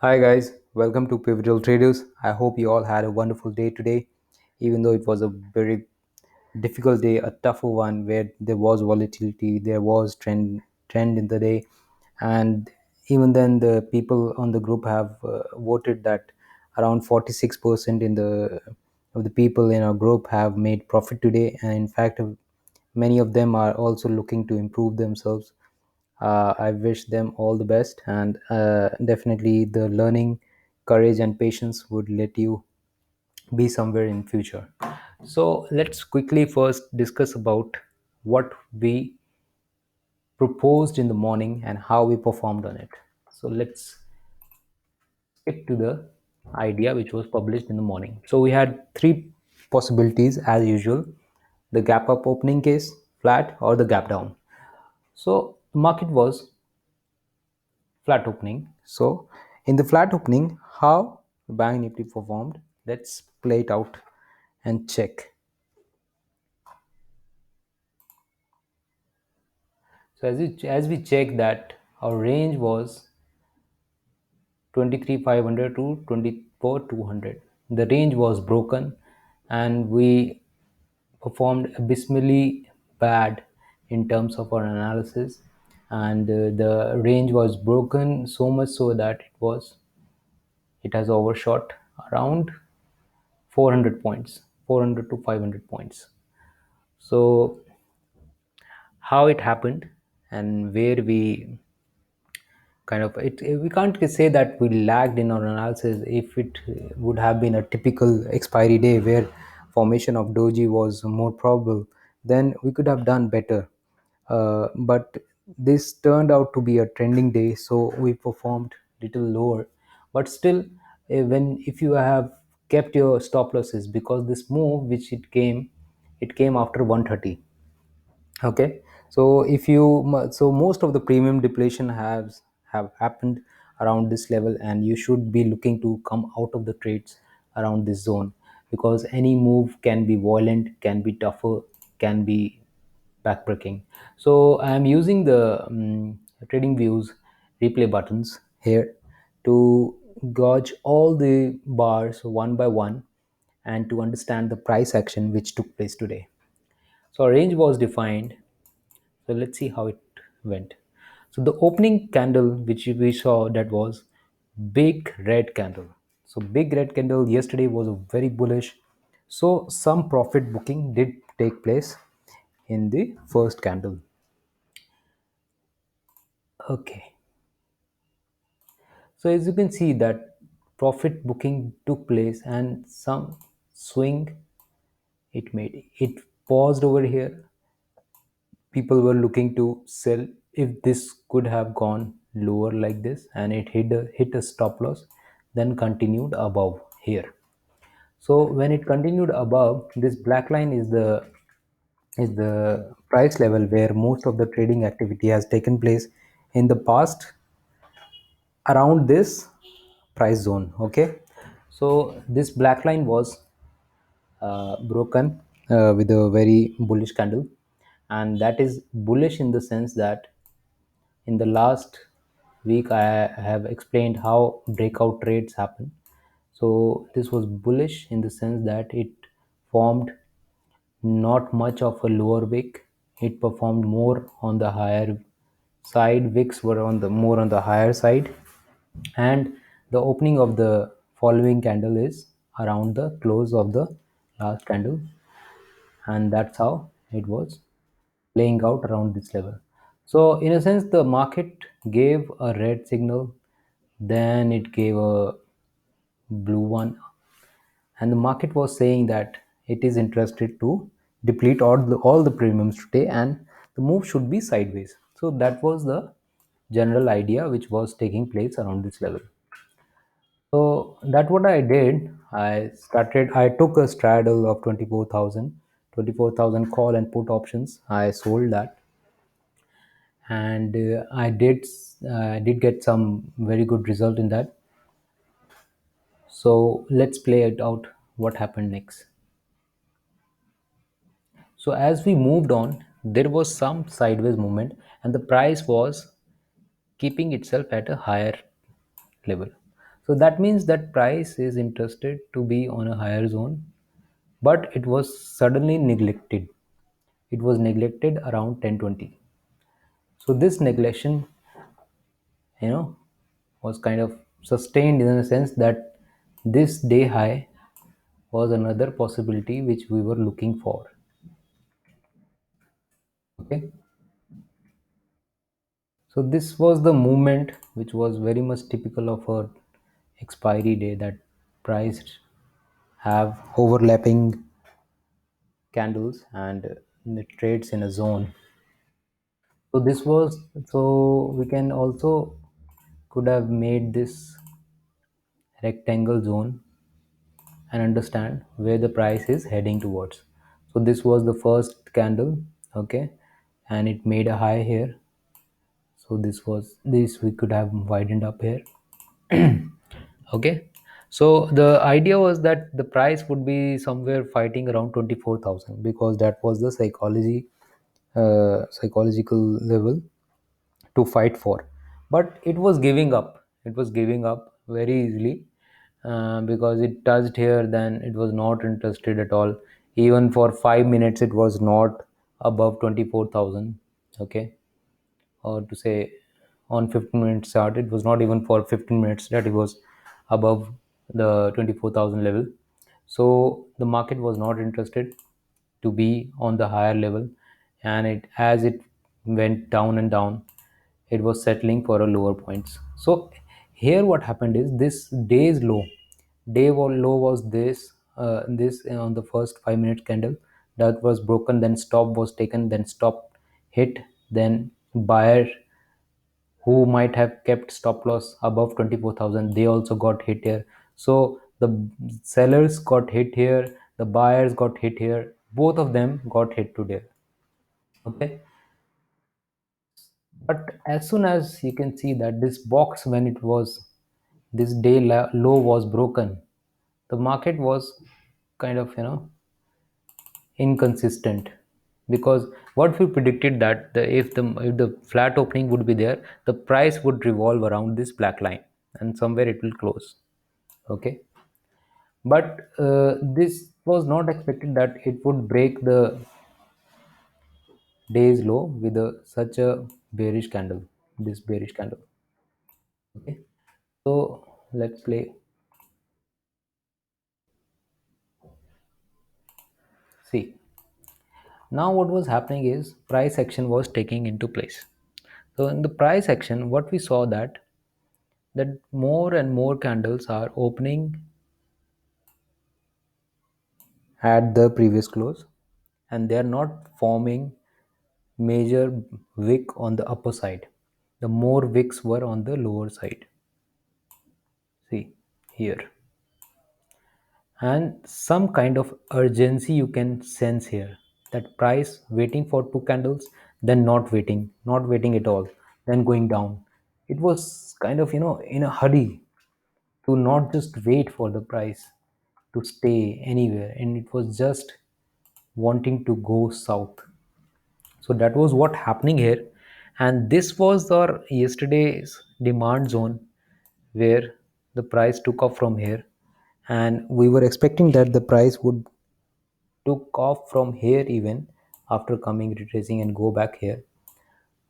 Hi guys, welcome to Pivotal Traders. I hope you all had a wonderful day today, even though it was a very difficult day, a tougher one where there was volatility, there was trend in the day, and even then the people on the group have voted that around 46% in the of the people in our group have made profit today, and in fact, many of them are also looking to improve themselves. I wish them all the best, and definitely the learning, courage, and patience would let you be somewhere in future. So let's quickly first discuss about what we proposed in the morning and how we performed on it. So let's skip to the idea which was published in the morning. So we had three possibilities as usual: the gap up opening case, flat, or the gap down. So the market was flat opening. So in the flat opening, how Bank Nifty performed, let's play it out and check. So as we check that our range was 23,500 to 24,200. The range was broken and we performed abysmally bad in terms of our analysis, and the range was broken so much so that it has overshot around 400 points, 400 to 500 points. So how it happened and where we kind of it, we can't say that we lagged in our analysis. If it would have been a typical expiry day where formation of doji was more probable, then we could have done better. But this turned out to be a trending day, so we performed little lower. But still, when if you have kept your stop losses, because this move which it came after 130. Okay, so so most of the premium depletion have happened around this level, and you should be looking to come out of the trades around this zone, because any move can be violent, can be tougher, can be backbreaking. So I am using the trading views replay buttons here to gauge all the bars one by one and to understand the price action which took place today. So a range was defined. So let's see how it went. So the opening candle which we saw, that was big red candle. So big red candle yesterday was a very bullish. So some profit booking did take place in the first candle. Okay. So as you can see that profit booking took place and some swing it made. It paused over here. People were looking to sell if this could have gone lower like this, and it hit a stop loss, then continued above here. So when it continued above, this black line is the price level where most of the trading activity has taken place in the past, around this price zone. Okay, so this black line was broken with a very bullish candle, and that is bullish in the sense that in the last week I have explained how breakout trades happen. So this was bullish in the sense that it formed not much of a lower wick. It performed more on the higher side. Wicks were on the more on the higher side, and the opening of the following candle is around the close of the last candle, and that's how it was playing out around this level. So in a sense the market gave a red signal, then it gave a blue one, and the market was saying that it is interested to deplete all the premiums today, and the move should be sideways. So that was the general idea which was taking place around this level. So that what I did. I took a straddle of 24,000 call and put options. I sold that, and I did get some very good result in that. So let's play it out what happened next. So as we moved on, there was some sideways movement, and the price was keeping itself at a higher level. So that means that price is interested to be on a higher zone, but it was suddenly neglected. It was neglected around 10:20. So this neglection, you know, was kind of sustained in a sense that this day high was another possibility which we were looking for. Okay. So this was the movement which was very much typical of a expiry day, that price have overlapping candles and it trades in a zone. So this was, so we can also could have made this rectangle zone and understand where the price is heading towards. So this was the first candle, okay, and it made a high here. So this was this we could have widened up here. Okay, so the idea was that the price would be somewhere fighting around 24,000 because that was the psychological level to fight for. But it was giving up, it was giving up very easily, because it touched here, then it was not interested at all. Even for 5 minutes it was not above 24,000. Okay, or to say on 15 minutes chart it was not even for 15 minutes that it was above the 24,000 level. So the market was not interested to be on the higher level, and it as it went down and down, it was settling for a lower points. So here what happened is this day's low, low was this on the first 5 minute candle that was broken, then stop was taken, then stop hit, then buyer who might have kept stop loss above 24,000, they also got hit here. So the sellers got hit here, the buyers got hit here, both of them got hit today. Okay, but as soon as you can see that this box, when it was this low was broken, the market was kind of, inconsistent, because what we predicted that if the flat opening would be there, the price would revolve around this black line and somewhere it will close. Okay, but this was not expected that it would break the day's low with such a bearish candle, this bearish candle. Okay, so let's play. See, now what was happening is price action was taking into place. So in the price action, what we saw that more and more candles are opening at the previous close, and they are not forming major wick on the upper side. The more wicks were on the lower side. See here, and some kind of urgency you can sense here, that price waiting for two candles, then not waiting at all, then going down. It was kind of, in a hurry to not just wait for the price to stay anywhere, and it was just wanting to go south. So that was what happening here, and this was our yesterday's demand zone, where the price took off from here, and we were expecting that the price would took off from here even after coming retracing and go back here.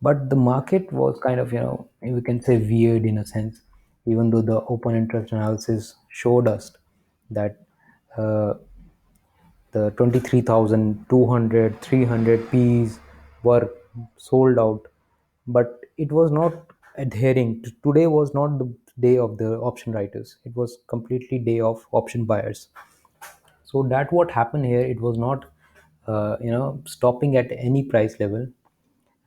But the market was kind of, we can say weird in a sense, even though the open interest analysis showed us that uh, the 23,200 300 P's were sold out, but it was not adhering. Today was not the day of the option writers, it was completely day of option buyers. So that what happened here, it was not stopping at any price level,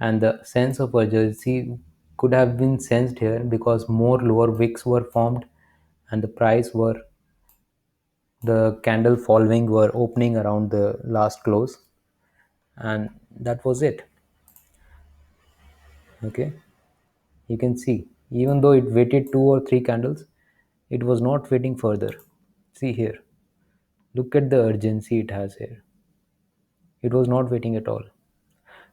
and the sense of urgency could have been sensed here because more lower wicks were formed, and the price were the candle following were opening around the last close, and that was it. Okay, you can see, even though it waited two or three candles, it was not waiting further. See here, look at the urgency it has here. It was not waiting at all.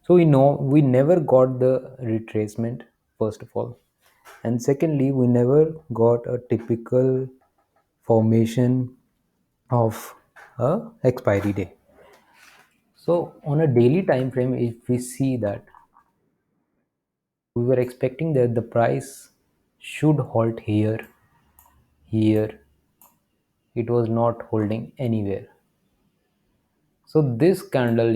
So we know we never got the retracement, first of all, And secondly, we never got a typical formation of a expiry day. So on a daily time frame, if we see that we were expecting that the price should halt here, it was not holding anywhere. So this candle,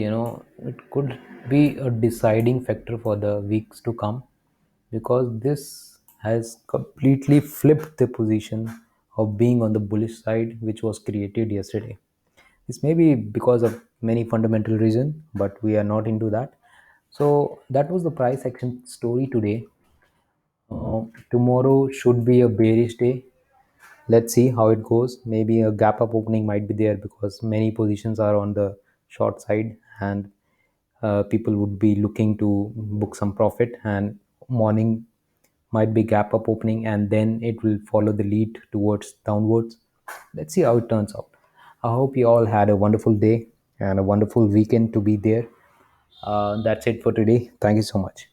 it could be a deciding factor for the weeks to come, because this has completely flipped the position of being on the bullish side, which was created yesterday. This may be because of many fundamental reasons, but we are not into that. So that was the price action story today. Tomorrow should be a bearish day. Let's see how it goes. Maybe a gap up opening might be there because many positions are on the short side, and people would be looking to book some profit, and morning might be gap up opening, and then it will follow the lead towards downwards. Let's see how it turns out. I hope you all had a wonderful day and a wonderful weekend to be there. That's it for today. Thank you so much.